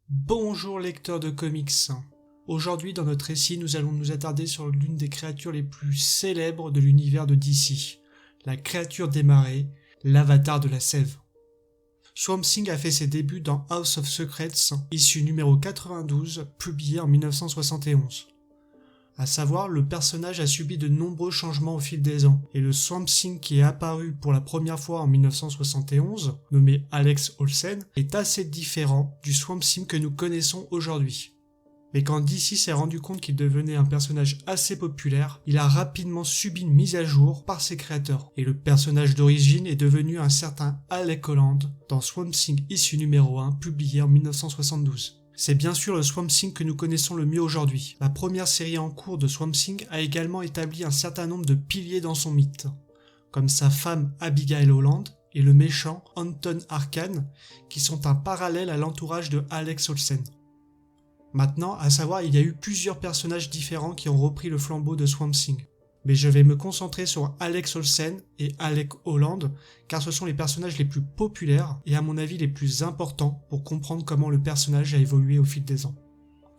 Bonjour lecteurs de comics. Aujourd'hui dans notre récit nous allons nous attarder sur l'une des créatures les plus célèbres de l'univers de DC, la créature des marais, l'avatar de la sève. Swamp Thing a fait ses débuts dans House of Secrets, issue numéro 92, publié en 1971. À savoir, le personnage a subi de nombreux changements au fil des ans, et le Swamp Thing qui est apparu pour la première fois en 1971, nommé Alex Olsen, est assez différent du Swamp Thing que nous connaissons aujourd'hui. Mais quand DC s'est rendu compte qu'il devenait un personnage assez populaire, il a rapidement subi une mise à jour par ses créateurs, et le personnage d'origine est devenu un certain Alec Holland dans Swamp Thing issue numéro 1, publié en 1972. C'est bien sûr le Swamp Thing que nous connaissons le mieux aujourd'hui. La première série en cours de Swamp Thing a également établi un certain nombre de piliers dans son mythe, comme sa femme Abigail Holland et le méchant Anton Arcane, qui sont un parallèle à l'entourage de Alex Olsen. Maintenant, à savoir, il y a eu plusieurs personnages différents qui ont repris le flambeau de Swamp Thing. Mais je vais me concentrer sur Alex Olsen et Alec Holland, car ce sont les personnages les plus populaires et à mon avis les plus importants pour comprendre comment le personnage a évolué au fil des ans.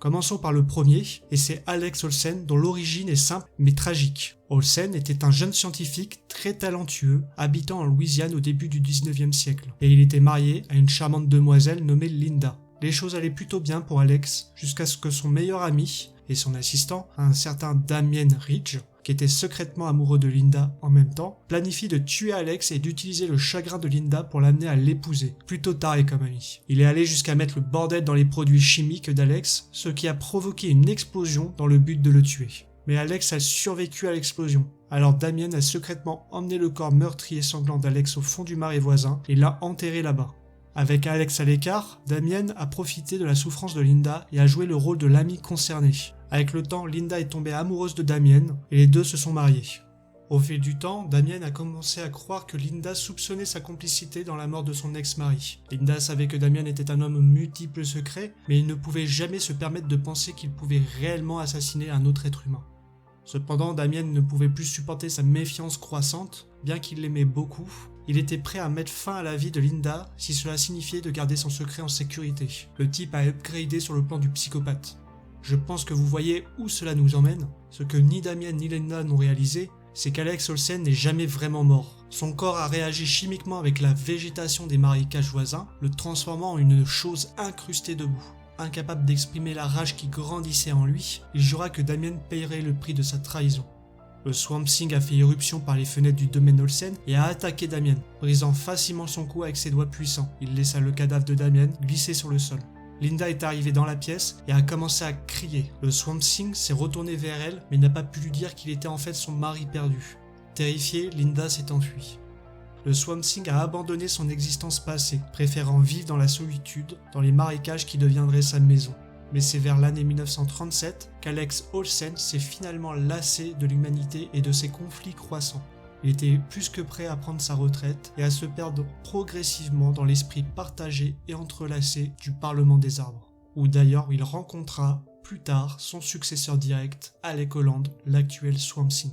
Commençons par le premier, et c'est Alex Olsen dont l'origine est simple mais tragique. Olsen était un jeune scientifique très talentueux, habitant en Louisiane au début du 19e siècle, et il était marié à une charmante demoiselle nommée Linda. Les choses allaient plutôt bien pour Alex, jusqu'à ce que son meilleur ami et son assistant, un certain Damien Ridge, qui était secrètement amoureux de Linda en même temps, planifie de tuer Alex et d'utiliser le chagrin de Linda pour l'amener à l'épouser. Plutôt taré comme ami. Il est allé jusqu'à mettre le bordel dans les produits chimiques d'Alex, ce qui a provoqué une explosion dans le but de le tuer. Mais Alex a survécu à l'explosion. Alors Damien a secrètement emmené le corps meurtri et sanglant d'Alex au fond du marais voisin et l'a enterré là-bas. Avec Alex à l'écart, Damien a profité de la souffrance de Linda et a joué le rôle de l'ami concerné. Avec le temps, Linda est tombée amoureuse de Damien et les deux se sont mariés. Au fil du temps, Damien a commencé à croire que Linda soupçonnait sa complicité dans la mort de son ex-mari. Linda savait que Damien était un homme aux multiples secrets, mais il ne pouvait jamais se permettre de penser qu'il pouvait réellement assassiner un autre être humain. Cependant, Damien ne pouvait plus supporter sa méfiance croissante, bien qu'il l'aimait beaucoup. Il était prêt à mettre fin à la vie de Linda si cela signifiait de garder son secret en sécurité. Le type a upgradé sur le plan du psychopathe. Je pense que vous voyez où cela nous emmène. Ce que ni Damien ni Linda n'ont réalisé, c'est qu'Alex Olsen n'est jamais vraiment mort. Son corps a réagi chimiquement avec la végétation des marécages voisins, le transformant en une chose incrustée de boue. Incapable d'exprimer la rage qui grandissait en lui, il jura que Damien payerait le prix de sa trahison. Le Swamp Thing a fait irruption par les fenêtres du domaine Olsen et a attaqué Damien, brisant facilement son cou avec ses doigts puissants. Il laissa le cadavre de Damien glisser sur le sol. Linda est arrivée dans la pièce et a commencé à crier. Le Swamp Thing s'est retourné vers elle mais n'a pas pu lui dire qu'il était en fait son mari perdu. Terrifiée, Linda s'est enfuie. Le Swamp Thing a abandonné son existence passée, préférant vivre dans la solitude, dans les marécages qui deviendraient sa maison. Mais c'est vers l'année 1937 qu'Alex Olsen s'est finalement lassé de l'humanité et de ses conflits croissants. Il était plus que prêt à prendre sa retraite et à se perdre progressivement dans l'esprit partagé et entrelacé du Parlement des Arbres, où d'ailleurs il rencontra plus tard son successeur direct, Alec Holland, l'actuel Swamp Thing.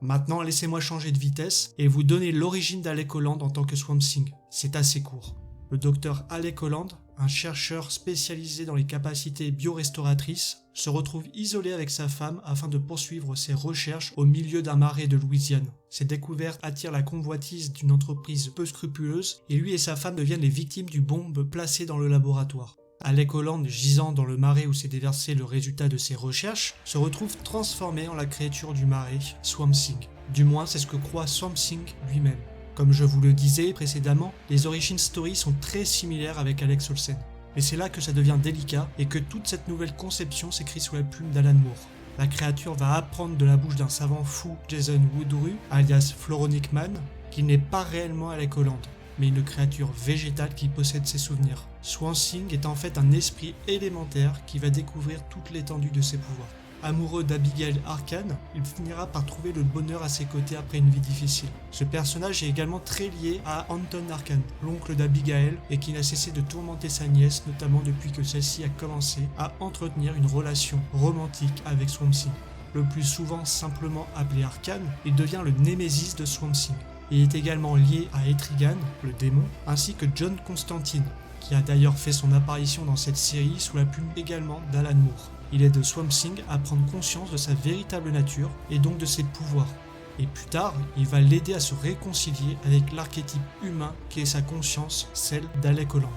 Maintenant, laissez-moi changer de vitesse et vous donner l'origine d'Alec Holland en tant que Swamp Thing. C'est assez court. Le docteur Alec Holland, un chercheur spécialisé dans les capacités biorestauratrices, se retrouve isolé avec sa femme afin de poursuivre ses recherches au milieu d'un marais de Louisiane. Ces découvertes attirent la convoitise d'une entreprise peu scrupuleuse et lui et sa femme deviennent les victimes d'une bombe placée dans le laboratoire. Alec Holland, gisant dans le marais où s'est déversé le résultat de ses recherches, se retrouve transformé en la créature du marais, Swamp Thing. Du moins, c'est ce que croit Swamp Thing lui-même. Comme je vous le disais précédemment, les origin stories sont très similaires avec Alex Olsen. Mais c'est là que ça devient délicat et que toute cette nouvelle conception s'écrit sous la plume d'Alan Moore. La créature va apprendre de la bouche d'un savant fou, Jason Woodrue, alias Floronic Man, qu'il n'est pas réellement Alec Holland, mais une créature végétale qui possède ses souvenirs. Swamp Thing est en fait un esprit élémentaire qui va découvrir toute l'étendue de ses pouvoirs. Amoureux d'Abigail Arcane, il finira par trouver le bonheur à ses côtés après une vie difficile. Ce personnage est également très lié à Anton Arcane, l'oncle d'Abigail, et qui n'a cessé de tourmenter sa nièce, notamment depuis que celle-ci a commencé à entretenir une relation romantique avec Swamp Thing. Le plus souvent simplement appelé Arcane, il devient le némésis de Swamp Thing. Il est également lié à Etrigan, le démon, ainsi que John Constantine, qui a d'ailleurs fait son apparition dans cette série sous la plume également d'Alan Moore. Il aide Swamp Thing à prendre conscience de sa véritable nature et donc de ses pouvoirs. Et plus tard, il va l'aider à se réconcilier avec l'archétype humain qui est sa conscience, celle d'Alec Holland.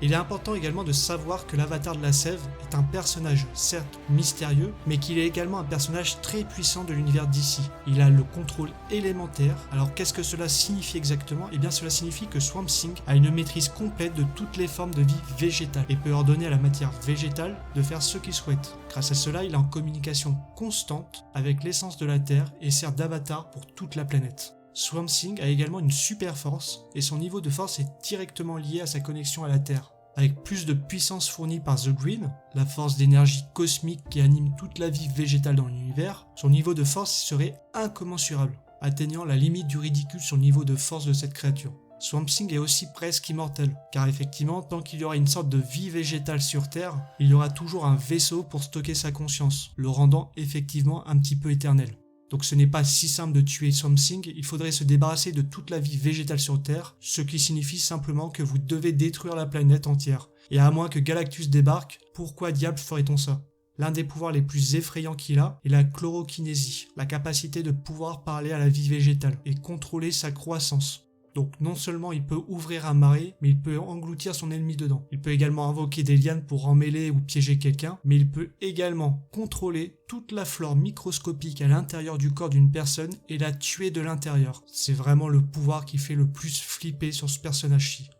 Il est important également de savoir que l'avatar de la sève est un personnage certes mystérieux, mais qu'il est également un personnage très puissant de l'univers d'ici. Il a le contrôle élémentaire. Alors qu'est-ce que cela signifie exactement ? Eh bien cela signifie que Swamp Thing a une maîtrise complète de toutes les formes de vie végétale et peut ordonner à la matière végétale de faire ce qu'il souhaite. Grâce à cela, il est en communication constante avec l'essence de la Terre et sert d'avatar pour toute la planète. Swamp Thing a également une super force et son niveau de force est directement lié à sa connexion à la Terre. Avec plus de puissance fournie par The Green, la force d'énergie cosmique qui anime toute la vie végétale dans l'univers, son niveau de force serait incommensurable, atteignant la limite du ridicule sur le niveau de force de cette créature. Swamp Thing est aussi presque immortel, car effectivement, tant qu'il y aura une sorte de vie végétale sur Terre, il y aura toujours un vaisseau pour stocker sa conscience, le rendant effectivement un petit peu éternel. Donc ce n'est pas si simple de tuer Swamp Thing, il faudrait se débarrasser de toute la vie végétale sur Terre, ce qui signifie simplement que vous devez détruire la planète entière. Et à moins que Galactus débarque, pourquoi diable ferait-on ça ? L'un des pouvoirs les plus effrayants qu'il a est la chlorokinésie, la capacité de pouvoir parler à la vie végétale et contrôler sa croissance. Donc non seulement il peut ouvrir un marais, mais il peut engloutir son ennemi dedans. Il peut également invoquer des lianes pour emmêler ou piéger quelqu'un, mais il peut également contrôler toute la flore microscopique à l'intérieur du corps d'une personne et la tuer de l'intérieur. C'est vraiment le pouvoir qui fait le plus flipper sur ce personnage-ci.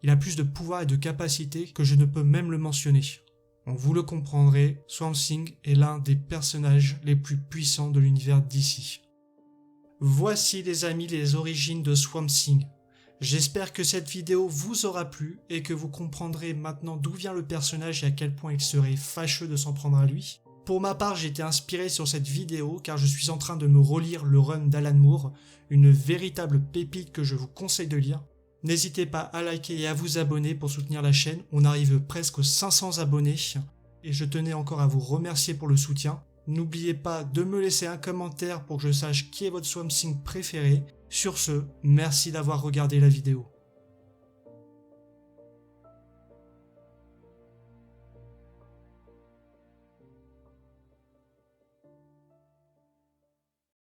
Il a plus de pouvoir et de capacité que je ne peux même le mentionner. Donc vous le comprendrez, Swamp Thing est l'un des personnages les plus puissants de l'univers d'ici. Voici les amis les origines de Swamp Thing. J'espère que cette vidéo vous aura plu et que vous comprendrez maintenant d'où vient le personnage et à quel point il serait fâcheux de s'en prendre à lui. Pour ma part, j'ai été inspiré sur cette vidéo car je suis en train de me relire le run d'Alan Moore, une véritable pépite que je vous conseille de lire. N'hésitez pas à liker et à vous abonner pour soutenir la chaîne, on arrive presque aux 500 abonnés et je tenais encore à vous remercier pour le soutien. N'oubliez pas de me laisser un commentaire pour que je sache qui est votre Swamp Thing préféré. Sur ce, merci d'avoir regardé la vidéo.